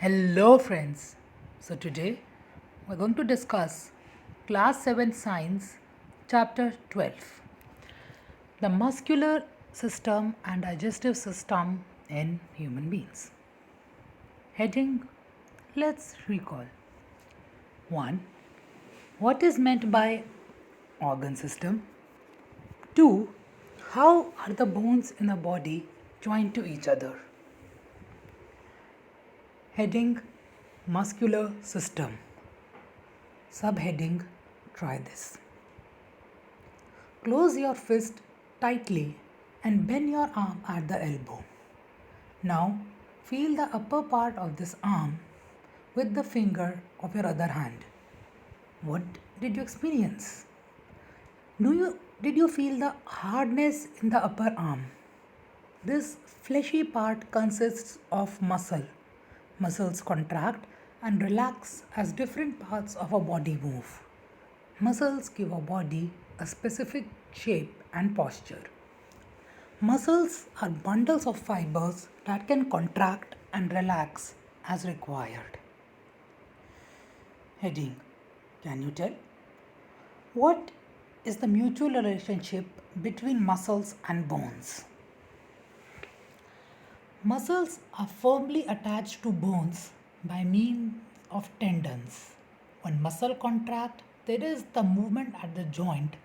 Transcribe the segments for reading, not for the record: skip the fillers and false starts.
Hello, friends. So, today we're going to discuss Class 7 Science, Chapter 12, the muscular system and digestive system in human beings. Heading: Let's recall. 1. What is meant by organ system? 2. How are the bones in the body joined to each other? Heading: Muscular system. Subheading: Try this. Close your fist tightly and bend your arm at the elbow. Now feel the upper part of this arm with the finger of your other hand. What did you experience? Did you feel the hardness in the upper arm? This fleshy part consists of muscle. Muscles contract and relax as different parts of our body move. Muscles give our body a specific shape and posture. Muscles are bundles of fibers that can contract and relax as required. Heading: Can you tell? What is the mutual relationship between muscles and bones? Muscles are firmly attached to bones by means of tendons. When muscle contract, there is the movement at the joint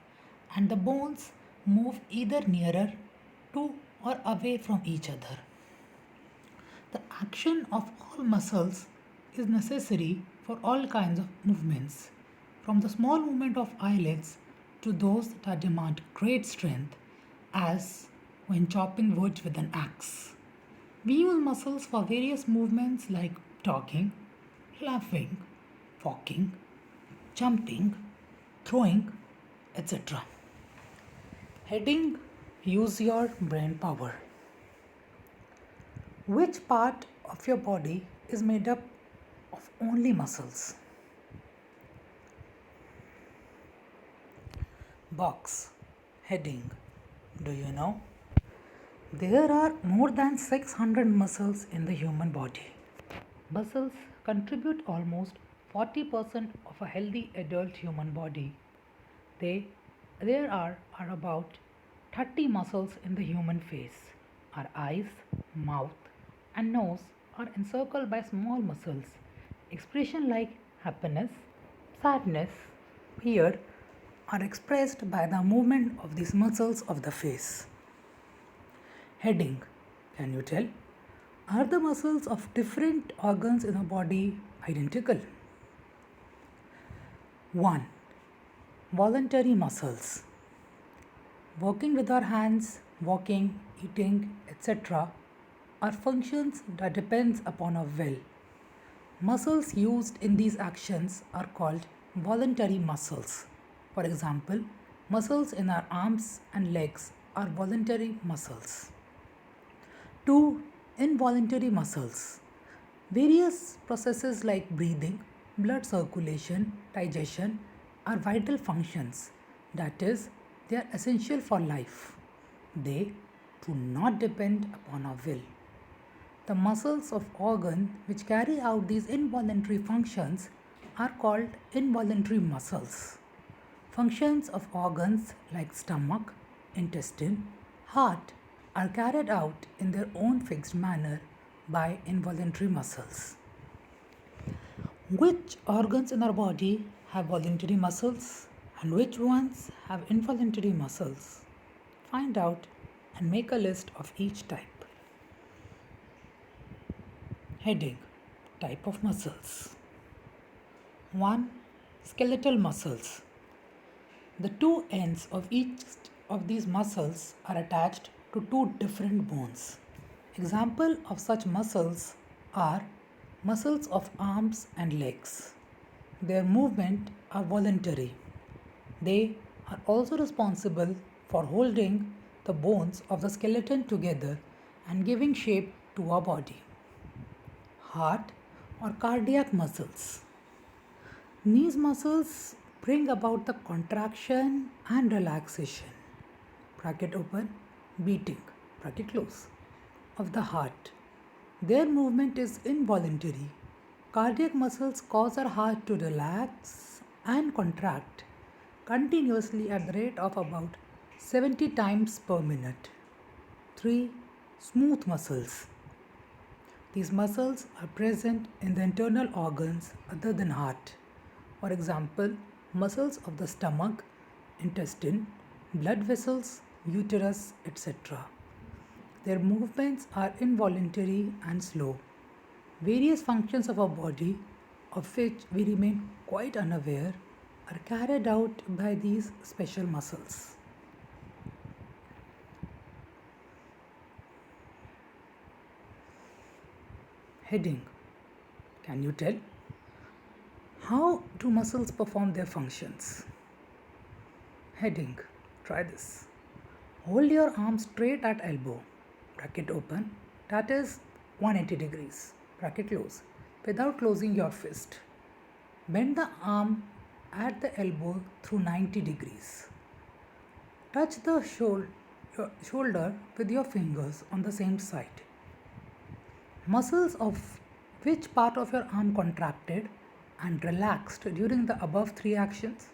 and the bones move either nearer to or away from each other. The action of all muscles is necessary for all kinds of movements, from the small movement of eyelids to those that demand great strength, as when chopping wood with an axe. We use muscles for various movements like talking, laughing, walking, jumping, throwing, etc. Heading: Use your brain power. Which part of your body is made up of only muscles? Box. Heading: Do you know? There are more than 600 muscles in the human body. Muscles contribute almost 40% of a healthy adult human body. They, there are about 30 muscles in the human face. Our eyes, mouth, and nose are encircled by small muscles. Expressions like happiness, sadness, fear are expressed by the movement of these muscles of the face. Heading: Can you tell? Are the muscles of different organs in the body identical? 1. Voluntary muscles. Working with our hands, walking, eating, etc. are functions that depends upon our will. Muscles used in these actions are called voluntary muscles. For example, muscles in our arms and legs are voluntary muscles. 2. Involuntary muscles. Various processes like breathing, blood circulation, digestion are vital functions. That is, they are essential for life. They do not depend upon our will. The muscles of organ which carry out these involuntary functions are called involuntary muscles. Functions of organs like stomach, intestine, heart are carried out in their own fixed manner by involuntary muscles. Which organs in our body have voluntary muscles and which ones have involuntary muscles? Find out and make a list of each type. Heading: Type of muscles. 1. Skeletal muscles. The two ends of each of these muscles are attached to two different bones. Example of such muscles are muscles of arms and legs. Their movement are voluntary. They are also responsible for holding the bones of the skeleton together and giving shape to our body. Heart or cardiac muscles. These muscles bring about the contraction and relaxation, bracket open, beating, bracket close, of the heart. Their movement is involuntary Cardiac muscles cause our heart to relax and contract continuously at the rate of about 70 times per minute. 3. Smooth muscles. These muscles are present in the internal organs other than heart. For example, muscles of the stomach, intestine, blood vessels, uterus, etc. Their movements are involuntary and slow. Various functions of our body, of which we remain quite unaware, are carried out by these special muscles. Heading. Can you tell? How do muscles perform their functions? Heading. Try this. Hold your arm straight at elbow, bracket open, that is 180 degrees, bracket close, without closing your fist. Bend the arm at the elbow through 90 degrees. Touch the shoulder with your fingers on the same side. Muscles of which part of your arm contracted and relaxed during the above three actions?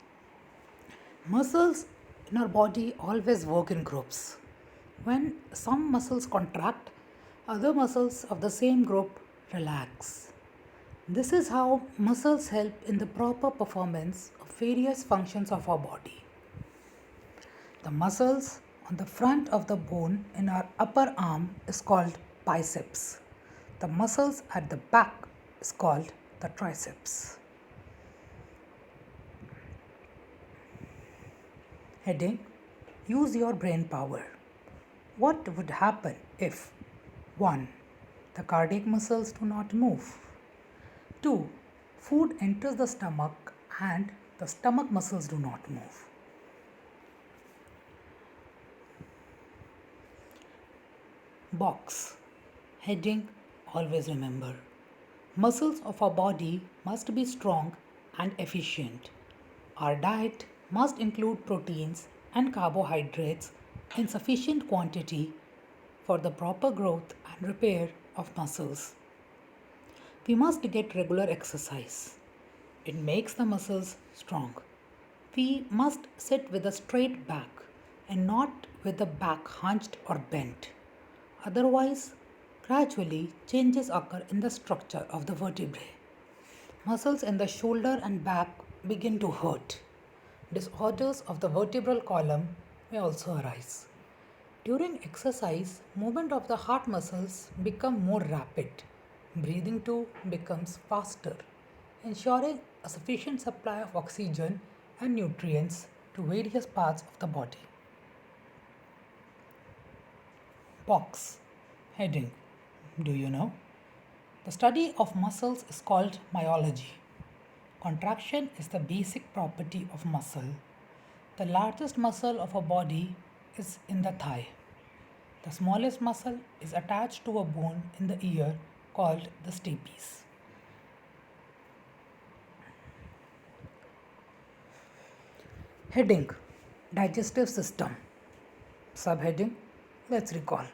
Muscles in our body always work in groups. When some muscles contract, other muscles of the same group relax. This is how muscles help in the proper performance of various functions of our body. The muscles on the front of the bone in our upper arm is called biceps. The muscles at the back is called the triceps. Heading. Use your brain power. What would happen if 1. The cardiac muscles do not move. 2. Food enters the stomach and the stomach muscles do not move. Box. Heading. Always remember. Muscles of our body must be strong and efficient. Our diet must include proteins and carbohydrates in sufficient quantity for the proper growth and repair of muscles. We must get regular exercise. It makes the muscles strong. We must sit with a straight back and not with the back hunched or bent. Otherwise, gradually changes occur in the structure of the vertebrae. Muscles in the shoulder and back begin to hurt. Disorders of the vertebral column may also arise. During exercise, movement of the heart muscles become more rapid. Breathing too becomes faster, ensuring a sufficient supply of oxygen and nutrients to various parts of the body. Box. Heading. Do you know? The study of muscles is called myology. Contraction is the basic property of muscle. The largest muscle of a body is in the thigh. The smallest muscle is attached to a bone in the ear called the stapes. Heading. Digestive system. Subheading. Let's recall.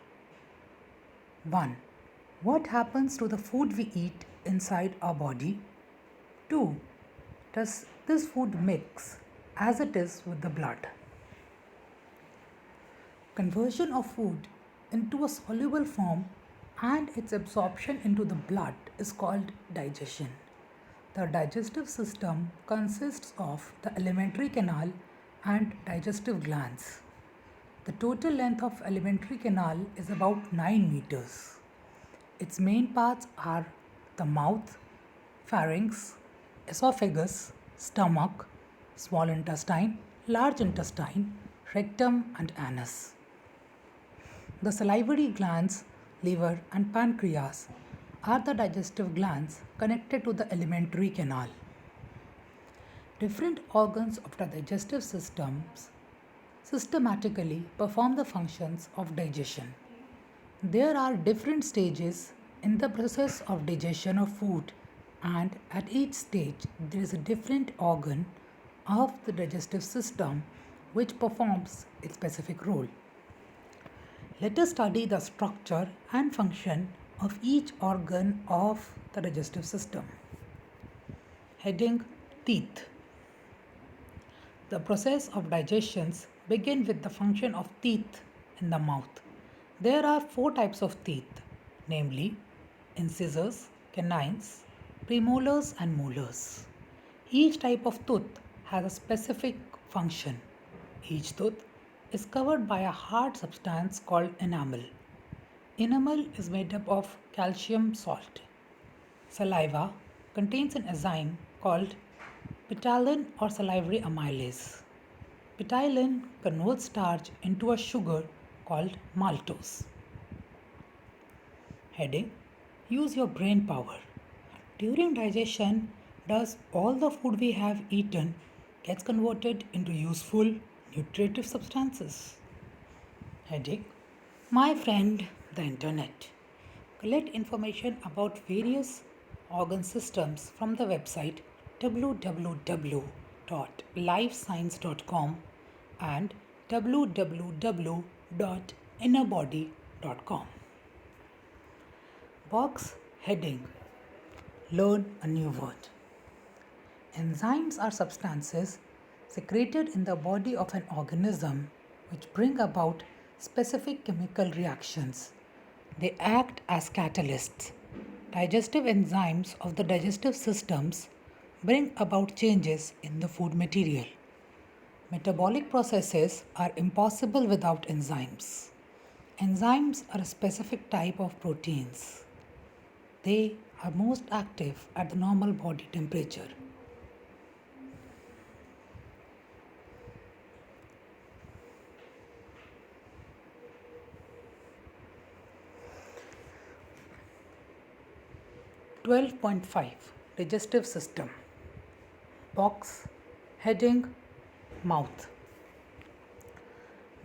1. What happens to the food we eat inside our body? 2. Does this food mix as it is with the blood? Conversion of food into a soluble form and its absorption into the blood is called digestion. The digestive system consists of the alimentary canal and digestive glands. The total length of alimentary canal is about 9 meters. Its main parts are the mouth, pharynx, esophagus, stomach, small intestine, large intestine, rectum and anus. The salivary glands, liver and pancreas are the digestive glands connected to the alimentary canal. Different organs of the digestive systems systematically perform the functions of digestion. There are different stages in the process of digestion of food, and at each stage there is a different organ of the digestive system which performs its specific role. Let us study the structure and function of each organ of the digestive system. Heading: Teeth. The process of digestions begin with the function of teeth in the mouth. There are four types of teeth, namely incisors, canines, premolars and molars. Each type of tooth has a specific function. Each tooth is covered by a hard substance called enamel. Enamel is made up of calcium salt. Saliva contains an enzyme called ptyalin or salivary amylase. Ptyalin converts starch into a sugar called maltose. Heading: Use your brain power. During digestion, does all the food we have eaten gets converted into useful nutritive substances? Heading: My friend, the internet. Collect information about various organ systems from the website www.lifescience.com and www.innerbody.com. Box heading: Learn a new word. Enzymes are substances secreted in the body of an organism which bring about specific chemical reactions. They act as catalysts. Digestive enzymes of the digestive systems bring about changes in the food material. Metabolic processes are impossible without enzymes. Enzymes are a specific type of proteins. They are most active at the normal body temperature. (12.5) Digestive system. Box heading: Mouth.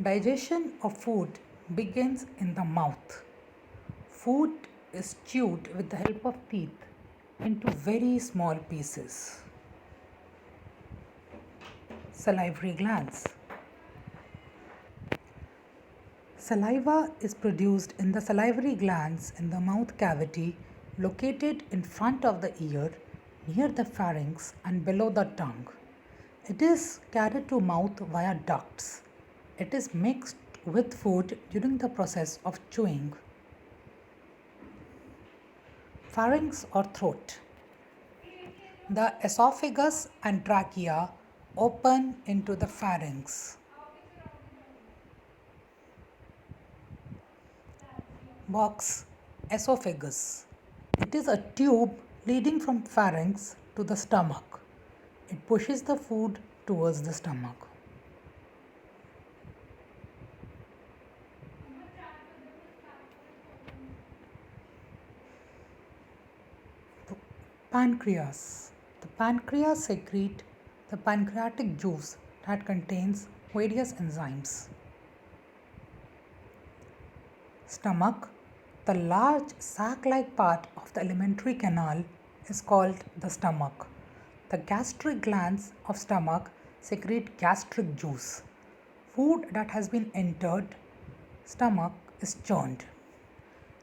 Digestion of food begins in the mouth. Food is chewed with the help of teeth into very small pieces. Salivary glands. Saliva is produced in the salivary glands in the mouth cavity located in front of the ear, near the pharynx and below the tongue. It is carried to mouth via ducts. It is mixed with food during the process of chewing. Pharynx or throat. The esophagus and trachea open into the pharynx. Box esophagus. It is a tube leading from pharynx to the stomach. It pushes the food towards the stomach. Pancreas. The pancreas secrete the pancreatic juice that contains various enzymes. Stomach. The large sac-like part of the alimentary canal is called the stomach. The gastric glands of stomach secrete gastric juice. Food that has been entered stomach is churned.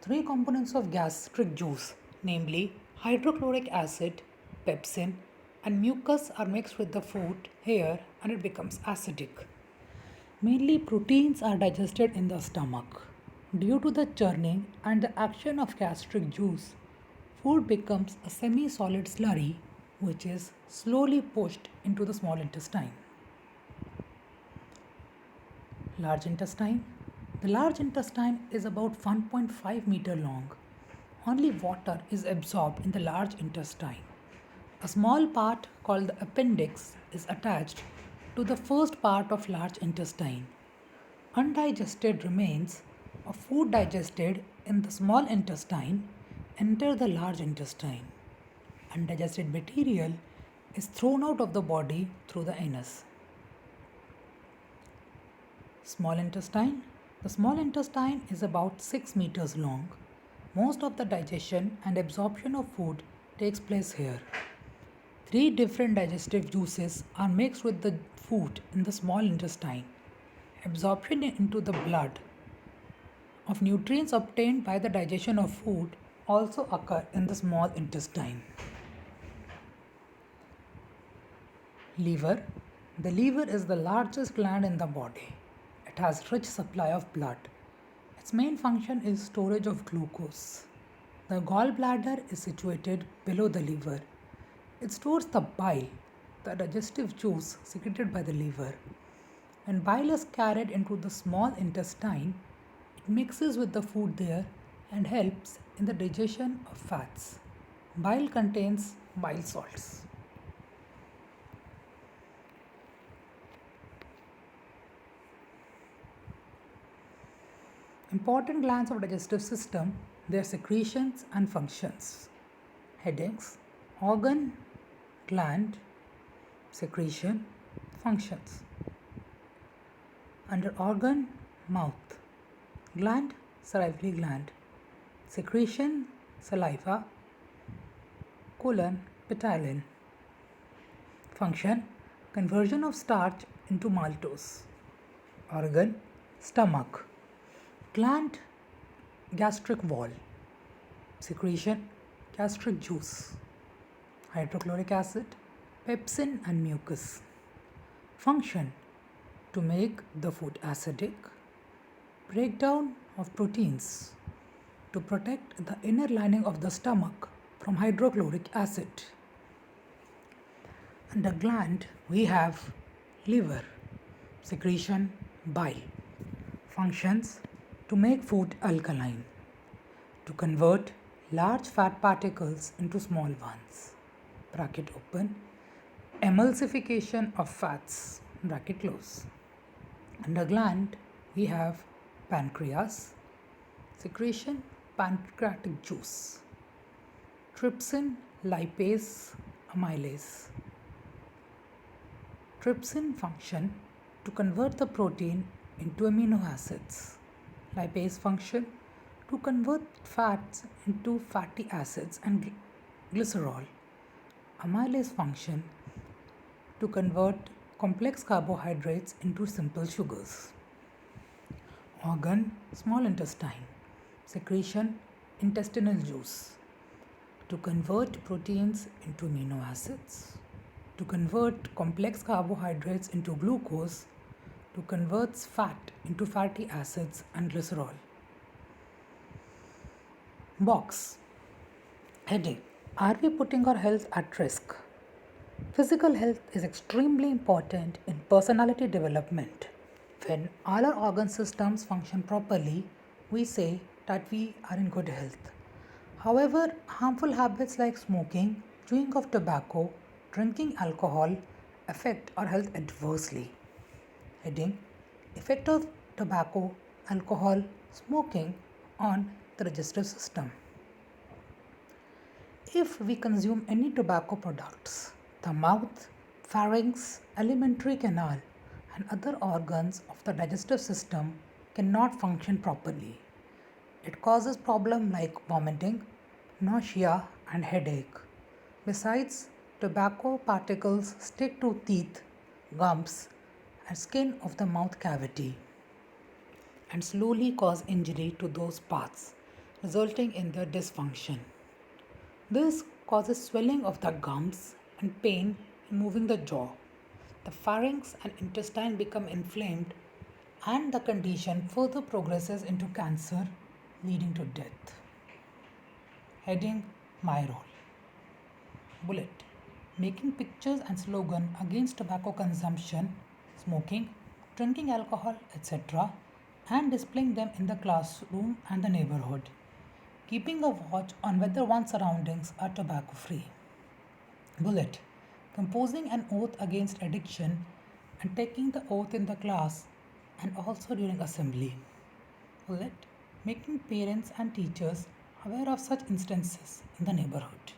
Three components of gastric juice, namely hydrochloric acid, pepsin, and mucus, are mixed with the food here and it becomes acidic. Mainly proteins are digested in the stomach. Due to the churning and the action of gastric juice, food becomes a semi-solid slurry which is slowly pushed into the small intestine. Large intestine. The large intestine is about 1.5 meter long. Only water is absorbed in the large intestine. A small part called the appendix is attached to the first part of large intestine. Undigested remains of food digested in the small intestine enter the large intestine. Undigested material is thrown out of the body through the anus. Small intestine. The small intestine is about 6 meters long. Most of the digestion and absorption of food takes place here. Three different digestive juices are mixed with the food in the small intestine. Absorption into the blood of nutrients obtained by the digestion of food also occur in the small intestine. Liver. The liver is the largest gland in the body. It has rich supply of blood. Its main function is storage of glucose. The gallbladder is situated below the liver. It stores the bile, the digestive juice secreted by the liver. When bile is carried into the small intestine, it mixes with the food there and helps in the digestion of fats. Bile contains bile salts. Important glands of digestive system, their secretions and functions. Headings: organ, gland, secretion, functions. Under organ, mouth. Gland, salivary gland. Secretion, saliva. Colon, ptyalin. Function, conversion of starch into maltose. Organ, stomach. Gland, gastric wall. Secretion, gastric juice. Hydrochloric acid, pepsin and mucus. Function, to make the food acidic. Breakdown of proteins, to protect the inner lining of the stomach from hydrochloric acid. Under gland, we have liver, secretion, bile. Functions, to make food alkaline, to convert large fat particles into small ones, bracket open, emulsification of fats, bracket close. Under gland, we have pancreas, secretion, pancreatic juice, trypsin, lipase, amylase. Trypsin function, to convert the protein into amino acids. Lipase function, to convert fats into fatty acids and glycerol. Amylase function, to convert complex carbohydrates into simple sugars. Organ, small intestine. Secretion, intestinal juice. To convert proteins into amino acids. To convert complex carbohydrates into glucose. To convert fat into fatty acids and glycerol. Box. Heading: are we putting our health at risk? Physical health is extremely important in personality development. When all our organ systems function properly, we say that we are in good health. However, harmful habits like smoking, chewing of tobacco, drinking alcohol affect our health adversely. Heading: effect of tobacco, alcohol, smoking on the digestive system. If we consume any tobacco products, the mouth, pharynx, alimentary canal, and other organs of the digestive system cannot function properly. It causes problems like vomiting, nausea, and headache. Besides, tobacco particles stick to teeth, gums, and skin of the mouth cavity and slowly cause injury to those parts, resulting in their dysfunction. This causes swelling of the gums and pain in moving the jaw. The pharynx and intestine become inflamed, and the condition further progresses into cancer, leading to death. Heading: my role. Bullet: making pictures and slogan against tobacco consumption, smoking, drinking alcohol, etc., and displaying them in the classroom and the neighborhood. Keeping a watch on whether one's surroundings are tobacco free. Bullet: composing an oath against addiction and taking the oath in the class and also during assembly. Bullet: making parents and teachers aware of such instances in the neighborhood.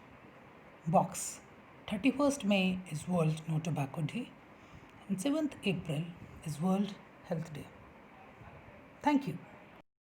Box: 31st May is World No Tobacco Day and 7th April is World Health Day. Thank you.